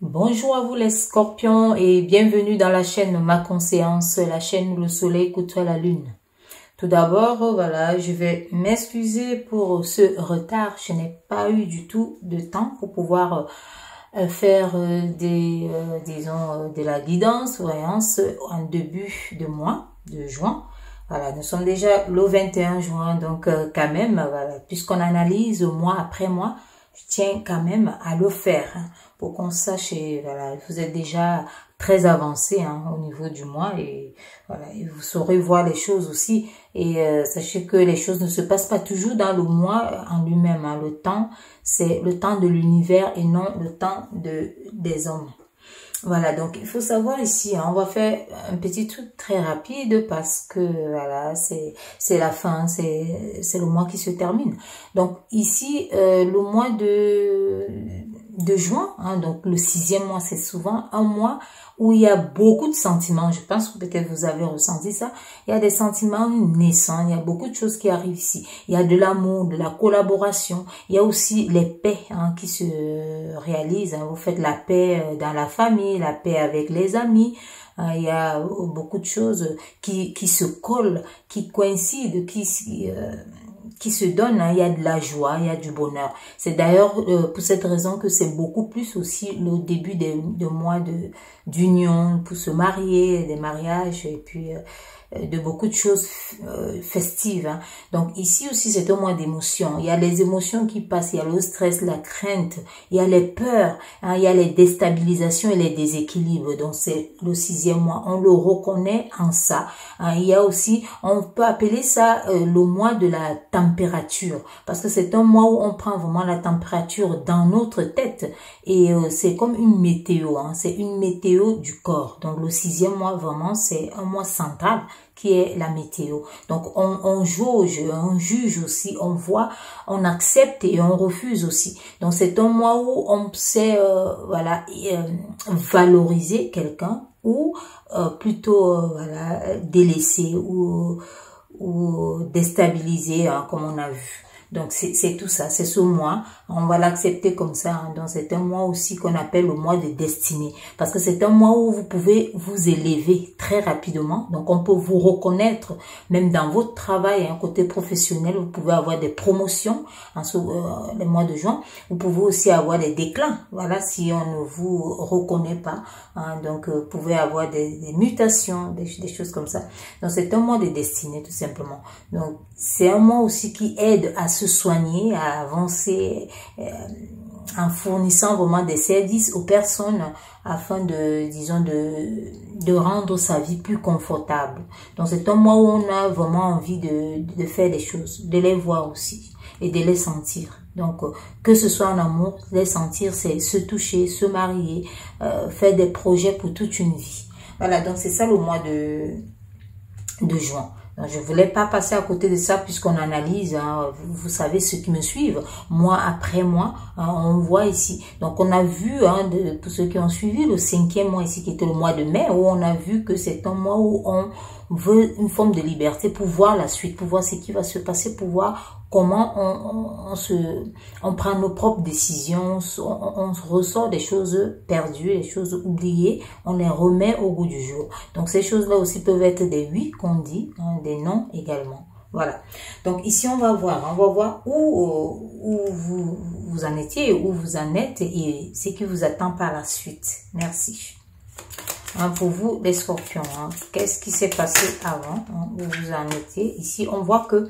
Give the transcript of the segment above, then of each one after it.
Bonjour à vous les scorpions et bienvenue dans la chaîne Ma Conscience, la chaîne où le soleil côtoie la lune. Tout d'abord, voilà, je vais m'excuser pour ce retard. Je n'ai pas eu du tout de temps pour pouvoir faire disons, de la guidance, voyance en début de mois de juin. Voilà, nous sommes déjà le 21 juin, donc quand même, voilà, puisqu'on analyse mois après mois, je tiens quand même à le faire pour qu'on sache, voilà, vous êtes déjà très avancé au niveau du mois et voilà, et vous saurez voir les choses aussi et sachez que les choses ne se passent pas toujours dans le mois en lui-même. Le temps, c'est le temps de l'univers et non le temps des hommes. Voilà, donc il faut savoir ici, on va faire un petit truc très rapide parce que voilà, c'est la fin, c'est le mois qui se termine. Donc ici, le mois de juin, donc le 6e mois, c'est souvent un mois où il y a beaucoup de sentiments. Je pense que peut-être vous avez ressenti ça. Il y a des sentiments naissants, il y a beaucoup de choses qui arrivent ici. Il y a de l'amour, de la collaboration. Il y a aussi les paix qui se réalisent. Vous faites la paix dans la famille, la paix avec les amis. Il y a beaucoup de choses qui se collent, qui coïncident, qui se donne, il y a de la joie, il y a du bonheur. C'est d'ailleurs pour cette raison que c'est beaucoup plus aussi le début de mois d'union pour se marier, des mariages et puis de beaucoup de choses festives. Donc ici aussi c'est un mois d'émotions. Il y a les émotions qui passent, il y a le stress, la crainte, il y a les peurs, il y a les déstabilisations et les déséquilibres. Donc c'est le 6e mois, on le reconnaît en ça. Il y a aussi, on peut appeler ça le mois de la température, parce que c'est un mois où on prend vraiment la température dans notre tête et c'est comme une météo, c'est une météo du corps. Donc le 6e mois vraiment c'est un mois central qui est la météo. Donc on jauge, on juge aussi, on voit, on accepte et on refuse aussi. Donc c'est un mois où on sait voilà, valoriser quelqu'un ou plutôt voilà, délaisser ou déstabiliser comme on a vu. Donc c'est tout ça, c'est ce mois, on va l'accepter comme ça. Donc c'est un mois aussi qu'on appelle le mois de destinée, parce que c'est un mois où vous pouvez vous élever très rapidement. Donc on peut vous reconnaître même dans votre travail, côté professionnel, vous pouvez avoir des promotions en le mois de juin. Vous pouvez aussi avoir des déclins, voilà, si on ne vous reconnaît pas. Donc vous pouvez avoir des mutations, des choses comme ça. Donc c'est un mois de destinée tout simplement. Donc c'est un mois aussi qui aide à se soigner, à avancer en fournissant vraiment des services aux personnes afin de, disons, de rendre sa vie plus confortable. Donc c'est un mois où on a vraiment envie de faire des choses, de les voir aussi et de les sentir. Donc que ce soit en amour, les sentir, c'est se toucher, se marier, faire des projets pour toute une vie. Voilà, donc c'est ça le mois de juin. Donc, je ne voulais pas passer à côté de ça puisqu'on analyse, vous savez ceux qui me suivent, mois après mois, on voit ici. Donc on a vu, pour ceux qui ont suivi, le 5e mois ici qui était le mois de mai, où on a vu que c'est un mois où on veut une forme de liberté pour voir la suite, pour voir ce qui va se passer, pour voir comment on prend nos propres décisions, on ressort des choses perdues, des choses oubliées, on les remet au goût du jour. Donc ces choses-là aussi peuvent être des oui qu'on dit, des non également. Voilà. Donc ici on va voir où vous en étiez, où vous en êtes et ce qui vous attend par la suite. Merci. Pour vous les scorpions, qu'est-ce qui s'est passé avant, où vous en étiez. Ici on voit que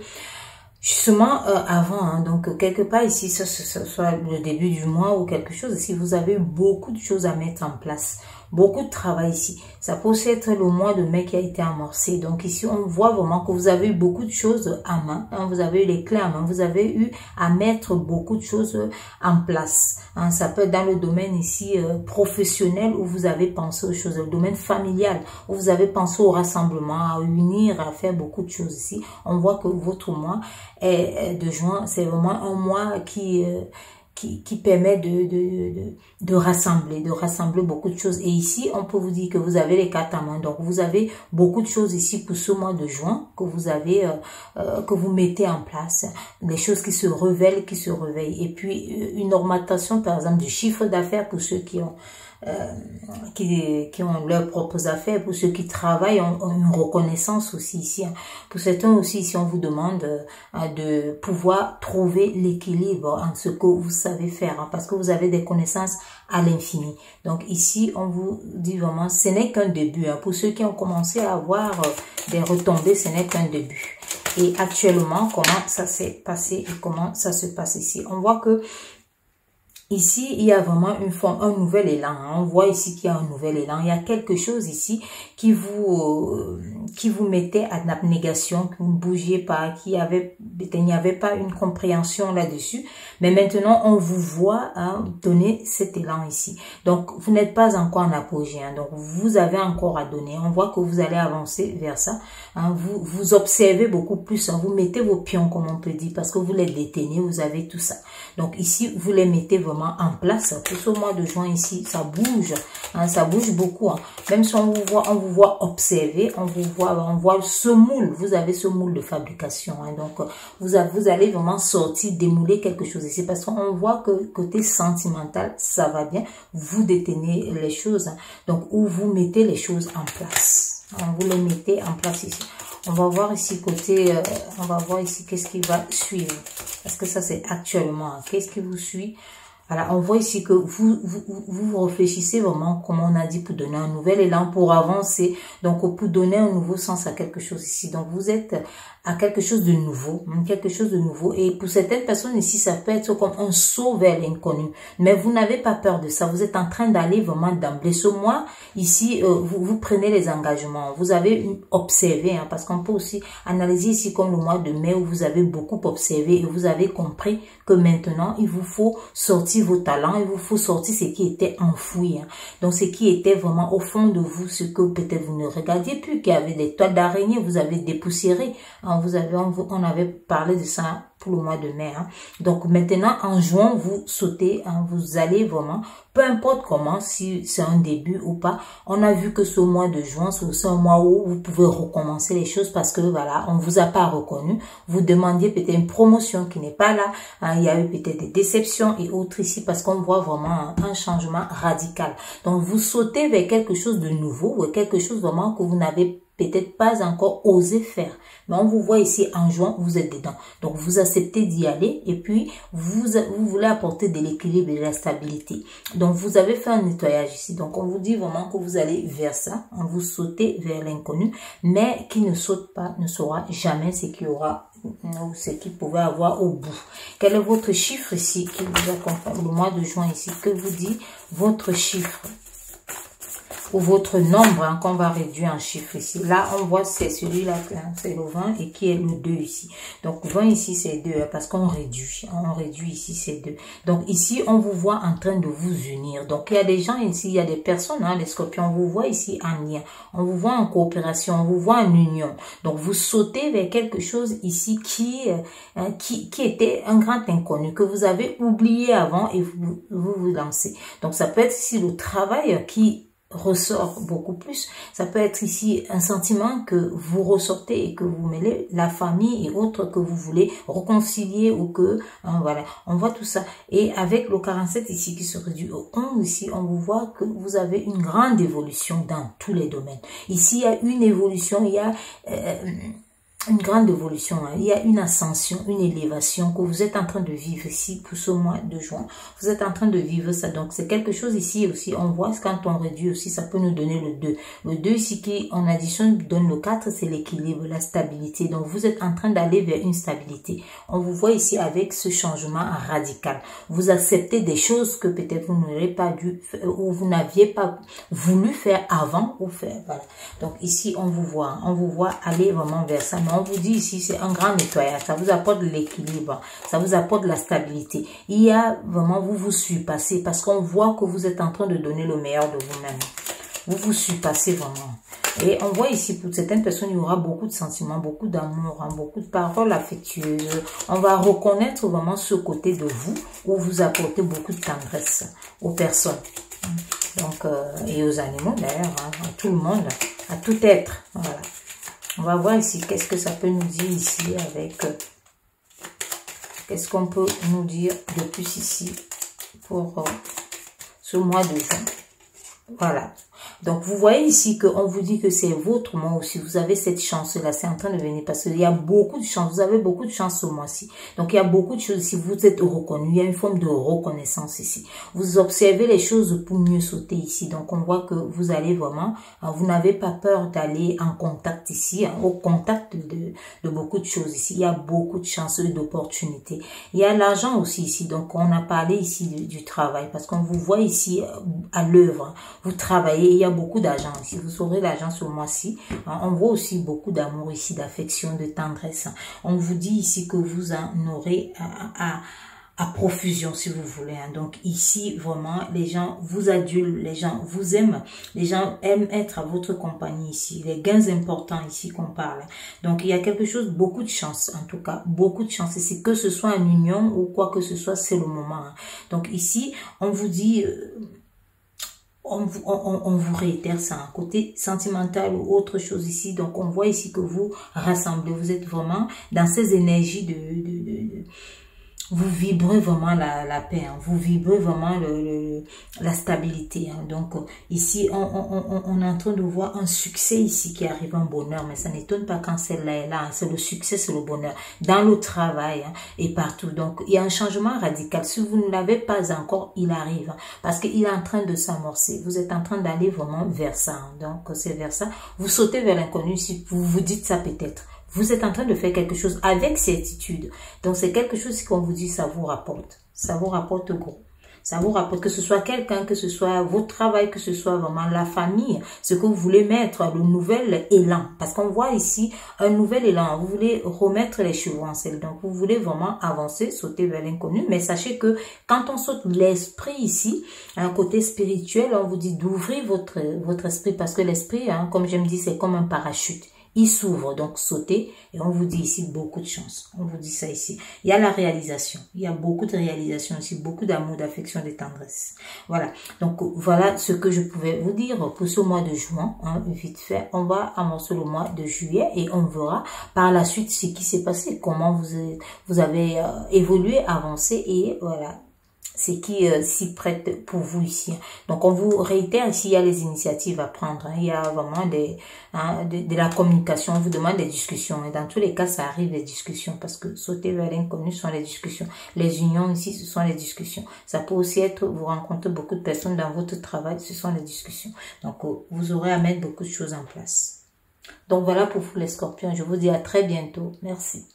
justement avant, donc quelque part ici, ce soit le début du mois ou quelque chose, si vous avez beaucoup de choses à mettre en place, beaucoup de travail ici, ça peut aussi être le mois de mai qui a été amorcé. Donc ici on voit vraiment que vous avez eu beaucoup de choses à main, vous avez eu les clés à main, vous avez eu à mettre beaucoup de choses en place. Ça peut être dans le domaine ici professionnel où vous avez pensé aux choses, le domaine familial où vous avez pensé au rassemblement, à unir, à faire beaucoup de choses ici. On voit que votre mois de juin, c'est vraiment un mois qui qui permet de rassembler beaucoup de choses. Et ici, on peut vous dire que vous avez les cartes à main. Donc, vous avez beaucoup de choses ici pour ce mois de juin que vous avez, que vous mettez en place. Les choses qui se révèlent, qui se réveillent. Et puis, une augmentation, par exemple, du chiffre d'affaires pour ceux qui ont leurs propres affaires, pour ceux qui travaillent, ont une reconnaissance aussi ici. Pour certains aussi, ici, on vous demande de pouvoir trouver l'équilibre en ce que vous savez faire, parce que vous avez des connaissances à l'infini. Donc ici, on vous dit vraiment, ce n'est qu'un début. Pour ceux qui ont commencé à avoir des retombées, ce n'est qu'un début. Et actuellement, comment ça s'est passé et comment ça se passe ici? On voit que ici, il y a vraiment un nouvel élan. On voit ici qu'il y a un nouvel élan. Il y a quelque chose ici qui vous mettait à l'abnégation, que vous ne bougiez pas, il n'y avait pas une compréhension là-dessus. Mais maintenant, on vous voit donner cet élan ici. Donc, vous n'êtes pas encore en apogée. Donc, vous avez encore à donner. On voit que vous allez avancer vers ça. Vous observez beaucoup plus. Vous mettez vos pions, comme on peut dire, parce que vous les détenez, vous avez tout ça. Donc, ici, vous les mettez vraiment en place. Pour ce mois de juin ici, ça bouge, ça bouge beaucoup. Même si on vous voit observer, on voit ce moule. Vous avez ce moule de fabrication. Donc, vous allez vraiment sortir, démouler quelque chose ici, parce qu'on voit que côté sentimental, ça va bien. Vous détenez les choses, donc où vous mettez les choses en place. Vous les mettez en place ici. On va voir ici côté, on va voir ici qu'est-ce qui va suivre, parce que ça c'est actuellement. Qu'est-ce qui vous suit? Voilà, on voit ici que vous réfléchissez vraiment, comme on a dit, pour donner un nouvel élan, pour avancer, donc pour donner un nouveau sens à quelque chose ici. Donc vous êtes à quelque chose de nouveau, et pour certaines personnes ici, ça peut être comme un saut vers l'inconnu, mais vous n'avez pas peur de ça, vous êtes en train d'aller vraiment d'emblée. Ce mois, ici, vous prenez les engagements, vous avez observé, parce qu'on peut aussi analyser ici comme le mois de mai où vous avez beaucoup observé et vous avez compris que maintenant, il vous faut sortir vos talents, il vous faut sortir ce qui était enfoui, donc ce qui était vraiment au fond de vous, ce que peut-être vous ne regardiez plus, qui avait des toiles d'araignée, vous avez dépoussiéré, on avait parlé de ça pour le mois de mai. Donc maintenant, en juin, vous sautez, vous allez vraiment, peu importe comment, si c'est un début ou pas, on a vu que ce mois de juin, c'est un mois où vous pouvez recommencer les choses, parce que voilà, on vous a pas reconnu, vous demandiez peut-être une promotion qui n'est pas là, il y a eu peut-être des déceptions et autres ici, parce qu'on voit vraiment un changement radical. Donc vous sautez vers quelque chose de nouveau, ou quelque chose vraiment que vous n'avez peut-être pas encore osé faire, mais on vous voit ici en juin, vous êtes dedans. Donc vous acceptez d'y aller, et puis vous voulez apporter de l'équilibre et de la stabilité. Donc vous avez fait un nettoyage ici. Donc on vous dit vraiment que vous allez vers ça, vous sautez vers l'inconnu, mais qui ne saute pas ne saura jamais ce qu'il y aura, ou ce qu'il pouvait avoir au bout. Quel est votre chiffre ici qui vous accompagne le mois de juin ici? Que vous dit votre chiffre ou votre nombre, qu'on va réduire en chiffres ici? Là, on voit c'est celui-là, c'est le 20 et qui est le 2 ici. Donc 20 ici, c'est 2 parce qu'on réduit. On réduit ici, c'est 2. Donc ici, on vous voit en train de vous unir. Donc il y a des gens ici, il y a des personnes, les scorpions, on vous voit ici en lien. On vous voit en coopération, on vous voit en union. Donc vous sautez vers quelque chose ici qui était un grand inconnu, que vous avez oublié avant, et vous lancez. Donc ça peut être ici le travail qui ressort beaucoup plus. Ça peut être ici un sentiment que vous ressortez et que vous mêlez, la famille et autres que vous voulez réconcilier, ou que voilà, on voit tout ça. Et avec le 47 ici qui se réduit au 11 ici, on vous voit que vous avez une grande évolution dans tous les domaines. Ici, il y a une évolution, il y a une grande évolution, il y a une ascension, une élévation que vous êtes en train de vivre ici pour ce mois de juin. Vous êtes en train de vivre ça, donc c'est quelque chose ici aussi. On voit quand on réduit aussi, ça peut nous donner le 2. Le 2 ici qui en addition donne le 4, c'est l'équilibre, la stabilité. Donc vous êtes en train d'aller vers une stabilité. On vous voit ici avec ce changement radical. Vous acceptez des choses que peut-être vous n'aurez pas dû ou vous n'aviez pas voulu faire avant ou faire. Voilà. Donc ici on vous voit aller vraiment vers ça. On vous dit ici, c'est un grand nettoyage. Ça vous apporte de l'équilibre. Ça vous apporte de la stabilité. Il y a vraiment, vous surpassez parce qu'on voit que vous êtes en train de donner le meilleur de vous-même. Vous vous surpassez vraiment. Et on voit ici, pour certaines personnes, il y aura beaucoup de sentiments, beaucoup d'amour, hein, beaucoup de paroles affectueuses. On va reconnaître vraiment ce côté de vous où vous apportez beaucoup de tendresse aux personnes. Donc, et aux animaux d'ailleurs, hein, à tout le monde, à tout être. Voilà. On va voir ici, qu'est-ce que ça peut nous dire ici avec... qu'est-ce qu'on peut nous dire de plus ici pour ce mois de juin. Voilà. Donc, vous voyez ici qu'on vous dit que c'est votre mois aussi. Vous avez cette chance-là. C'est en train de venir parce qu'il y a beaucoup de chance. Vous avez beaucoup de chance ce mois-ci. Donc, il y a beaucoup de choses ici. Vous êtes reconnu. Il y a une forme de reconnaissance ici. Vous observez les choses pour mieux sauter ici. Donc, on voit que vous allez vraiment... vous n'avez pas peur d'aller en contact ici. Au contact de beaucoup de choses ici. Il y a beaucoup de chances et d'opportunités. Il y a l'argent aussi ici. Donc, on a parlé ici du travail parce qu'on vous voit ici à l'œuvre. Vous travaillez, il y a beaucoup d'argent ici. Vous aurez l'argent ce mois-ci. On voit aussi beaucoup d'amour ici, d'affection, de tendresse. On vous dit ici que vous en aurez à profusion si vous voulez. Donc ici, vraiment, les gens vous adulent, les gens vous aiment, les gens aiment être à votre compagnie ici. Les gains importants ici qu'on parle. Donc il y a quelque chose, beaucoup de chance en tout cas, beaucoup de chance ici. Que ce soit en union ou quoi que ce soit, c'est le moment. Donc ici, on vous dit... on vous réitère ça, un côté sentimental ou autre chose ici. Donc, on voit ici que vous rassemblez. Vous êtes vraiment dans ces énergies vous vibrez vraiment la paix. Hein. Vous vibrez vraiment la stabilité. Hein. Donc, ici, on est en train de voir un succès ici qui arrive, un bonheur. Mais ça n'étonne pas quand celle-là est là. Hein. C'est le succès, c'est le bonheur. Dans le travail hein, et partout. Donc, il y a un changement radical. Si vous ne l'avez pas encore, il arrive. Hein, parce qu'il est en train de s'amorcer. Vous êtes en train d'aller vraiment vers ça. Hein. Donc, c'est vers ça. Vous sautez vers l'inconnu si vous vous dites ça peut-être. Vous êtes en train de faire quelque chose avec certitude. Donc, c'est quelque chose qu'on vous dit, ça vous rapporte. Ça vous rapporte gros. Ça vous rapporte que ce soit quelqu'un, que ce soit votre travail, que ce soit vraiment la famille, ce que vous voulez mettre, le nouvel élan. Parce qu'on voit ici un nouvel élan. Vous voulez remettre les chevaux en selle. Donc, vous voulez vraiment avancer, sauter vers l'inconnu. Mais sachez que quand on saute l'esprit ici, un côté spirituel, on vous dit d'ouvrir votre esprit. Parce que l'esprit, hein, comme j'aime dire, c'est comme un parachute. Il s'ouvre, donc sautez, et on vous dit ici beaucoup de chance. On vous dit ça ici. Il y a la réalisation. Il y a beaucoup de réalisation ici, beaucoup d'amour, d'affection, de tendresse. Voilà. Donc, voilà ce que je pouvais vous dire pour ce mois de juin. Hein, vite fait, on va amorcer le mois de juillet et on verra par la suite ce qui s'est passé, comment vous avez évolué, avancé et voilà. C'est qui s'y prête pour vous ici. Donc, on vous réitère ici, il y a les initiatives à prendre. Hein. Il y a vraiment de la communication. On vous demande des discussions. Et dans tous les cas, ça arrive les discussions. Parce que sauter vers l'inconnu, ce sont les discussions. Les unions ici, ce sont les discussions. Ça peut aussi être, vous rencontrez beaucoup de personnes dans votre travail, ce sont les discussions. Donc, vous aurez à mettre beaucoup de choses en place. Donc, voilà pour vous les scorpions. Je vous dis à très bientôt. Merci.